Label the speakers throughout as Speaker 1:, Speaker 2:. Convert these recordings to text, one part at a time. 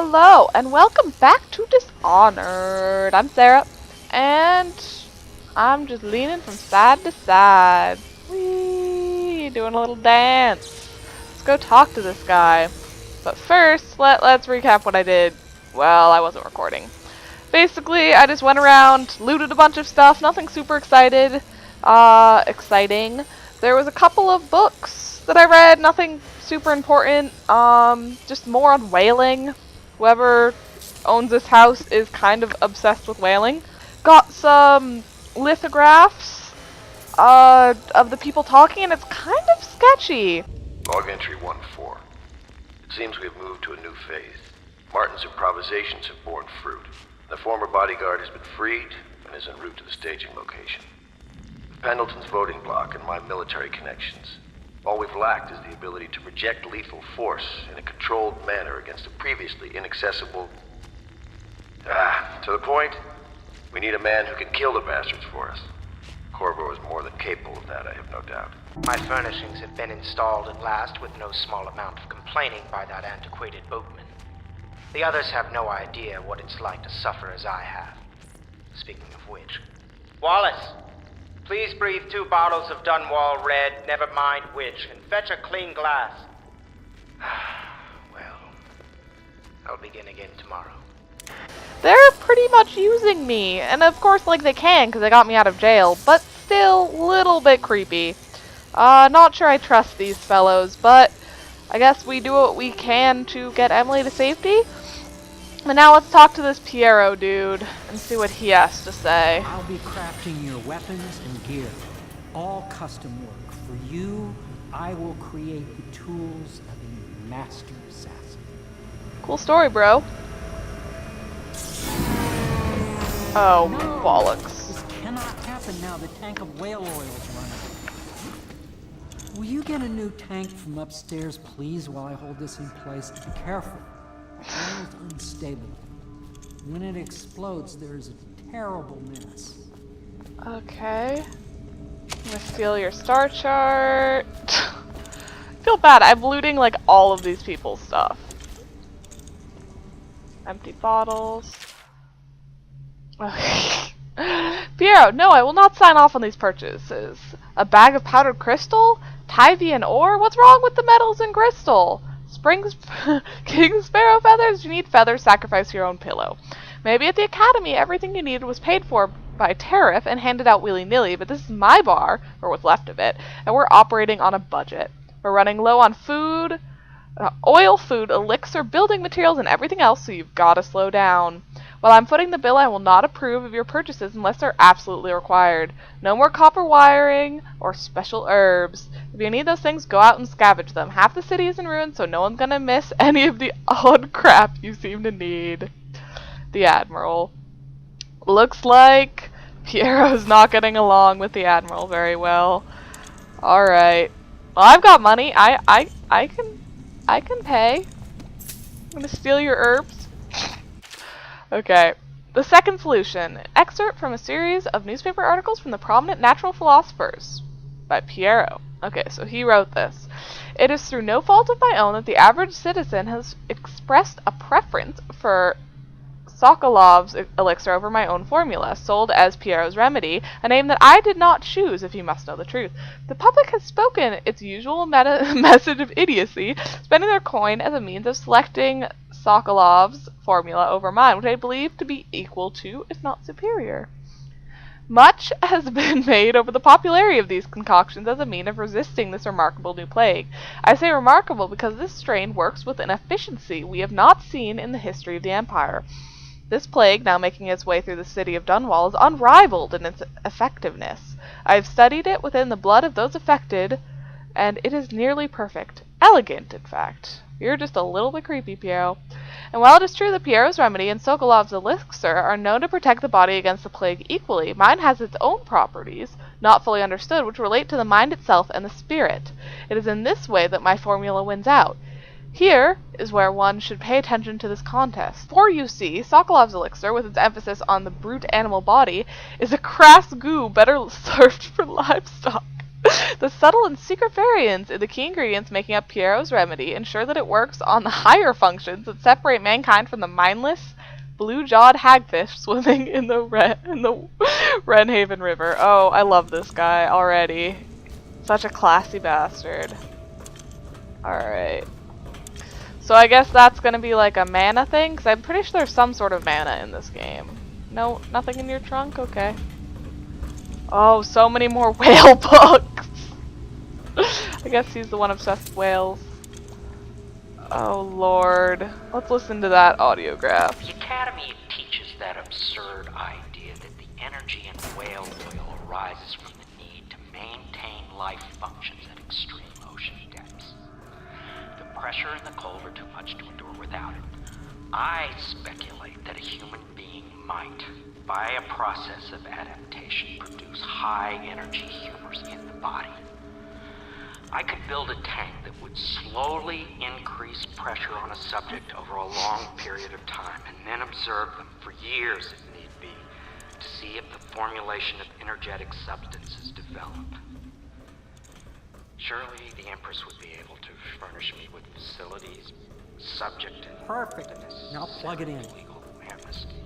Speaker 1: Hello, and welcome back to Dishonored. I'm Sarah, and I'm just leaning from side to side. Whee! Doing a little dance. Let's go talk to this guy. But first, let's recap what I did while I wasn't recording. Basically, I just went around, looted a bunch of stuff, nothing super exciting. There was a couple of books that I read, nothing super important, just more on whaling. Whoever owns this house is kind of obsessed with whaling. Got some lithographs of the people talking, and it's kind of sketchy.
Speaker 2: Log entry 1-4. It seems we have moved to a new phase. Martin's improvisations have borne fruit. The former bodyguard has been freed and is en route to the staging location. With Pendleton's voting block and my military connections, all we've lacked is the ability to project lethal force in a controlled manner against a previously inaccessible... to the point, we need a man who can kill the bastards for us. Corvo is more than capable of that, I have no doubt.
Speaker 3: My furnishings have been installed at last with no small amount of complaining by that antiquated boatman. The others have no idea what it's like to suffer as I have. Speaking of which... Wallace! Please breathe 2 bottles of Dunwall Red, never mind which, and fetch a clean glass. Well, I'll begin again tomorrow.
Speaker 1: They're pretty much using me, and of course, like, they can, because they got me out of jail, but still, little bit creepy. Not sure I trust these fellows, but I guess we do what we can to get Emily to safety. But now let's talk to this Piero dude and see what he has to say.
Speaker 4: I'll be crafting your weapons and gear. All custom work. For you, I will create the tools of a master assassin.
Speaker 1: Cool story, bro. Oh,
Speaker 4: No,
Speaker 1: bollocks.
Speaker 4: this cannot happen now. The tank of whale oil is running. Will you get a new tank from upstairs, please, while I hold this in place? Be careful. Oil is unstable. When it explodes, there is a terrible mess.
Speaker 1: Okay. I'm gonna steal your star chart. I feel bad. I'm looting, like, all of these people's stuff. Empty bottles. Okay. Piero, no, I will not sign off on these purchases. A bag of powdered crystal? Tyvian ore? What's wrong with the metals and crystal? King Sparrow feathers? You need feathers, sacrifice your own pillow. Maybe at the academy everything you needed was paid for by tariff and handed out willy-nilly, but this is my bar, or what's left of it, and we're operating on a budget. We're running low on food, oil, food, elixir, building materials, and everything else, so you've got to slow down. While I'm footing the bill, I will not approve of your purchases unless they're absolutely required. No more copper wiring or special herbs. If you need those things, go out and scavenge them. Half the city is in ruins, so no one's gonna miss any of the odd crap you seem to need. The Admiral. Looks like Piero's not getting along with the Admiral very well. Alright. Well, I've got money. I can pay. I'm gonna steal your herbs. Okay. The second solution. Excerpt from a series of newspaper articles from the prominent natural philosophers by Piero. Okay, so he wrote this. It is through no fault of my own that the average citizen has expressed a preference for Sokolov's elixir over my own formula, sold as Piero's remedy, a name that I did not choose, if you must know the truth. The public has spoken its usual message of idiocy, spending their coin as a means of selecting Sokolov's formula over mine, which I believe to be equal to, if not superior. Much has been made over the popularity of these concoctions as a means of resisting this remarkable new plague. I say remarkable because this strain works with an efficiency we have not seen in the history of the Empire. This plague, now making its way through the city of Dunwall, is unrivaled in its effectiveness. I have studied it within the blood of those affected, and it is nearly perfect. Elegant, in fact. You're just a little bit creepy, Piero. And while it is true that Piero's remedy and Sokolov's elixir are known to protect the body against the plague equally, mine has its own properties, not fully understood, which relate to the mind itself and the spirit. It is in this way that my formula wins out. Here is where one should pay attention to this contest. For you see, Sokolov's elixir, with its emphasis on the brute animal body, is a crass goo better served for livestock. The subtle and secret variants in the key ingredients making up Piero's remedy ensure that it works on the higher functions that separate mankind from the mindless, blue-jawed hagfish swimming in the Wrenhaven River. Oh, I love this guy already. Such a classy bastard. Alright. So I guess that's gonna be like a mana thing, because I'm pretty sure there's some sort of mana in this game. No, nothing in your trunk? Okay. Oh, so many more whale books! I guess he's the one obsessed with whales. Oh lord. Let's listen to that audiograph.
Speaker 5: The Academy teaches that absurd idea that the energy in whale oil arises from the need to maintain life functions at extreme ocean depths. The pressure and the cold are too much to endure without it. I speculate that a human being might, by a process of adaptation, produce high-energy humors in the body. I could build a tank that would slowly increase pressure on a subject over a long period of time, and then observe them for years if need be, to see if the formulation of energetic substances develop. Surely the Empress would be able to furnish me with facilities subject to
Speaker 4: Perfect. Now plug it in.
Speaker 5: legal amnesty.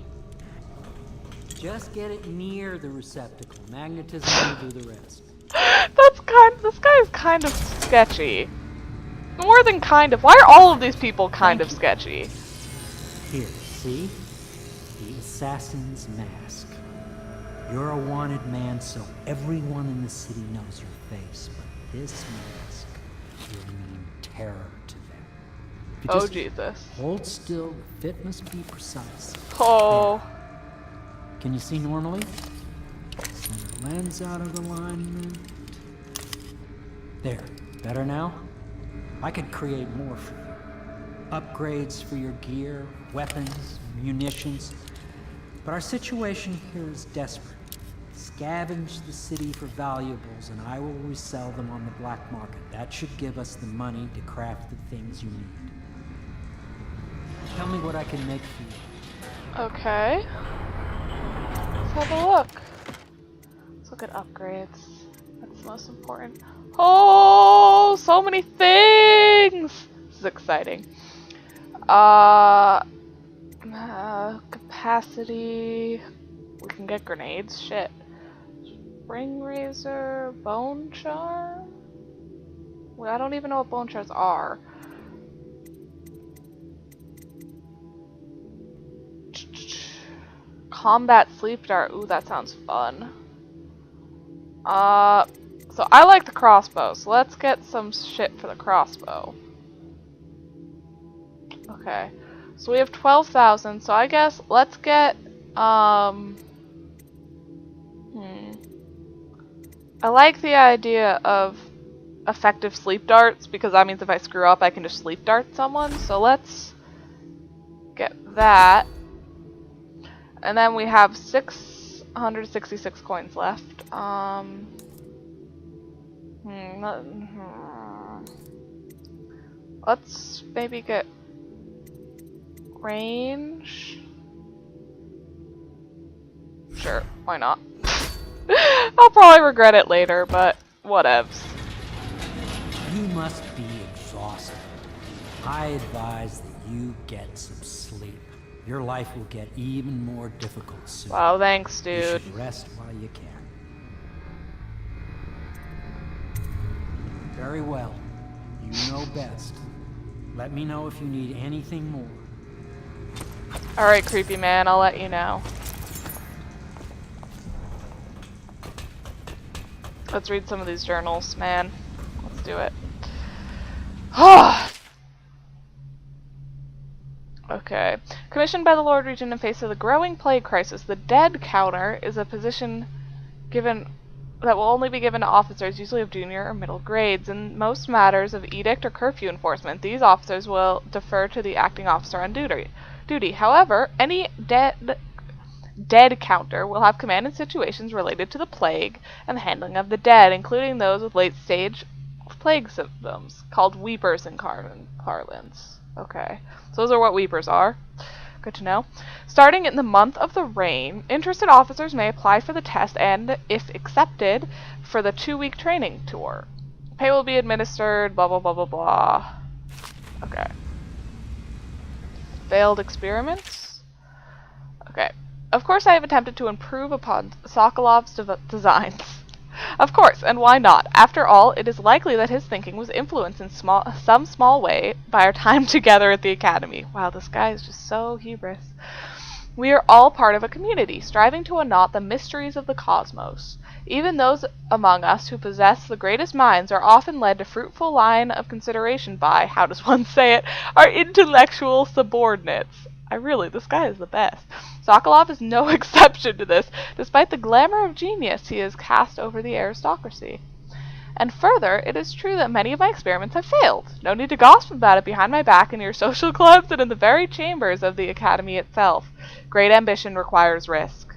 Speaker 4: Just get it near the receptacle. Magnetism will do the rest.
Speaker 1: This guy is kind of sketchy. More than kind of. Why are all of these people kind of sketchy?
Speaker 4: Here, see? The assassin's mask. You're a wanted man, so everyone in the city knows your face. But this mask will mean terror to them. If you
Speaker 1: Oh
Speaker 4: just
Speaker 1: Jesus.
Speaker 4: hold still, the fit must be precise.
Speaker 1: Oh.
Speaker 4: There. Can you see normally? Center lens out of alignment. There. Better now? I could create more for you. Upgrades for your gear, weapons, munitions. But our situation here is desperate. Scavenge the city for valuables and I will resell them on the black market. That should give us the money to craft the things you need. Tell me what I can make for you.
Speaker 1: Okay. Let's have a look. Let's look at upgrades. That's the most important. Oh, so many things! This is exciting. Capacity. We can get grenades. Shit. Ring razor, bone charm. Well, I don't even know what bone charms are. Combat sleep dart. Ooh, that sounds fun. So I like the crossbow, so let's get some shit for the crossbow. Okay. So we have 12,000, so I guess let's get, I like the idea of effective sleep darts, because that means if I screw up, I can just sleep dart someone, so let's get that. And then we have 666 coins left. Let's maybe get range. Sure, why not? I'll probably regret it later, but whatevs.
Speaker 4: You must be exhausted. I advise that you get some sleep. Your life will get even more difficult soon.
Speaker 1: Wow, thanks,
Speaker 4: You
Speaker 1: dude.
Speaker 4: should rest while you can. Very well. You know best. Let me know if you need anything more.
Speaker 1: Alright, creepy man, I'll let you know. Let's read some of these journals, man. Let's do it. Okay. Commissioned by the Lord Regent in face of the growing plague crisis, the dead counter is a position given that will only be given to officers usually of junior or middle grades. In most matters of edict or curfew enforcement, these officers will defer to the acting officer on duty. However, any dead counter will have command in situations related to the plague and the handling of the dead, including those with late-stage plague symptoms, called weepers in parlance. Okay, so those are what weepers are. good to know. Starting in the month of the rain, interested officers may apply for the test and, if accepted, for the 2-week training tour. Pay will be administered, blah blah blah blah blah. Okay. Failed experiments? Okay. Of course I have attempted to improve upon Sokolov's designs. Of course, and why not? After all, it is likely that his thinking was influenced in some small way by our time together at the Academy. Wow, this guy is just so hubris. We are all part of a community, striving to unknot the mysteries of the cosmos. Even those among us who possess the greatest minds are often led to fruitful line of consideration by, how does one say it, our intellectual subordinates. This guy is the best. Sokolov is no exception to this, despite the glamour of genius he has cast over the aristocracy. And further, it is true that many of my experiments have failed. No need to gossip about it behind my back in your social clubs and in the very chambers of the Academy itself. Great ambition requires risk.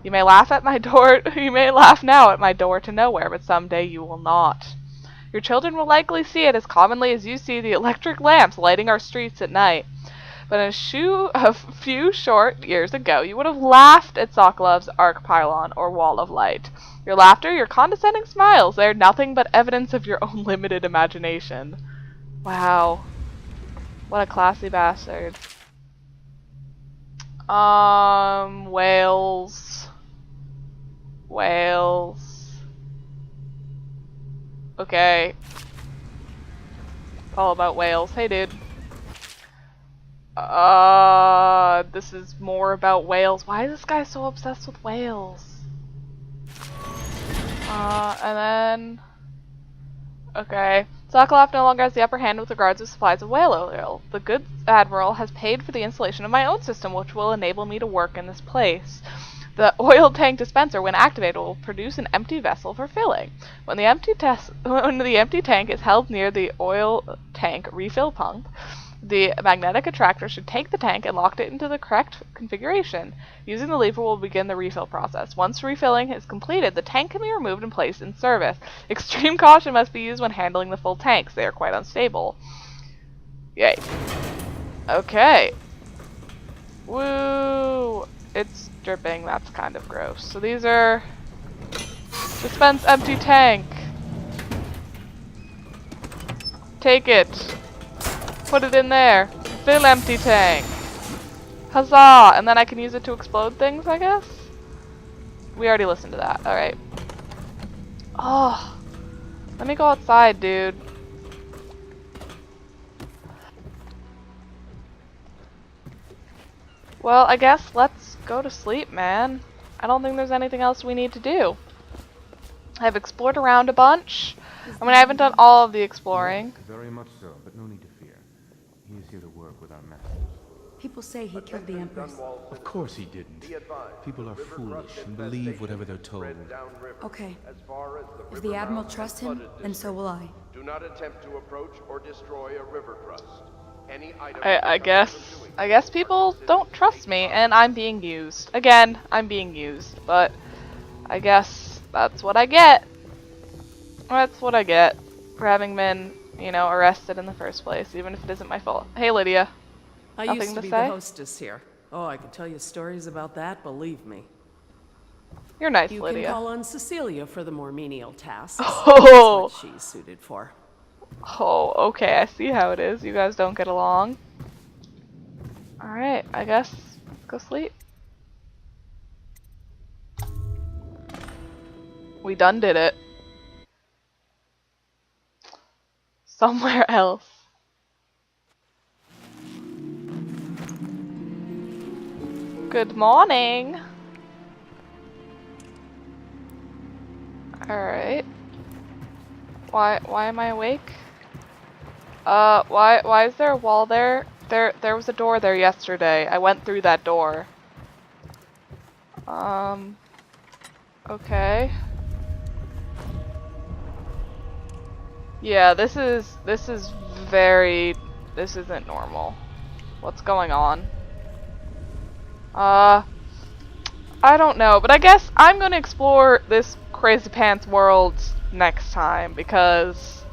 Speaker 1: You may laugh at my door, you may laugh now at my door to nowhere, but someday you will not. Your children will likely see it as commonly as you see the electric lamps lighting our streets at night. But in a few short years ago, you would have laughed at Sokolov's arc pylon or wall of light. Your laughter, your condescending smiles, they are nothing but evidence of your own limited imagination. Wow. What a classy bastard. Whales. Whales. Okay. All about whales. Hey, dude. This is more about whales. Why is this guy so obsessed with whales? And then... Okay. Sokolov no longer has the upper hand with regards to supplies of whale oil. The good admiral has paid for the installation of my own system, which will enable me to work in this place. The oil tank dispenser, when activated, will produce an empty vessel for filling. When the empty tank is held near the oil tank refill pump, the magnetic attractor should take the tank and lock it into the correct configuration. Using the lever will begin the refill process. Once refilling is completed, the tank can be removed and placed in service. Extreme caution must be used when handling the full tanks. They are quite unstable. Yay. Okay. Woo! It's dripping. That's kind of gross. So these are... Dispense empty tank. Take it. Put it in there. Fill empty tank. Huzzah! And then I can use it to explode things, I guess? We already listened to that. Alright. Oh. Let me go outside, dude. Well, I guess let's go to sleep, man. I don't think there's anything else we need to do. I've explored around a bunch. I mean, I haven't done all of the exploring.
Speaker 6: Very much so, but no need to fear. He is here to work with our masters.
Speaker 7: People say he killed the Empress.
Speaker 6: Of course he didn't. People are foolish and believe whatever they're told.
Speaker 7: Okay. If the Admiral trusts him, then so will I.
Speaker 2: Do not attempt to approach or destroy a river crust. Any item
Speaker 1: I guess people don't trust me, and I'm being used. Again, I'm being used, but I guess that's what I get. That's what I get for having been, you know, arrested in the first place, even if it isn't my fault. Hey, Lydia.
Speaker 8: I
Speaker 1: Nothing
Speaker 8: used to
Speaker 1: to
Speaker 8: be
Speaker 1: say?
Speaker 8: the hostess here. Oh, I can tell you stories about that, believe me.
Speaker 1: You're nice,
Speaker 8: You
Speaker 1: Lydia.
Speaker 8: can call on Cecilia for the more menial tasks.
Speaker 1: Oh.
Speaker 8: That's what she's suited for.
Speaker 1: Oh, okay, I see how it is. You guys don't get along. Alright, I guess let's go sleep. We done did it. Somewhere else. Good morning. Alright. Why am I awake? Why is there a wall there? There was a door there yesterday. I went through that door. Okay. Yeah, this isn't normal. What's going on? I don't know, but I guess I'm gonna explore this Crazy Pants world next time, because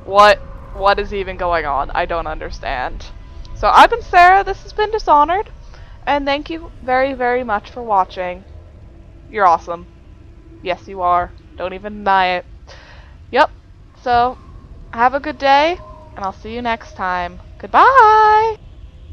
Speaker 1: what is even going on? I don't understand. So I've been Sarah, this has been Dishonored, and thank you very, very much for watching. You're awesome. Yes, you are. Don't even deny it. Yep. So, have a good day, and I'll see you next time. Goodbye!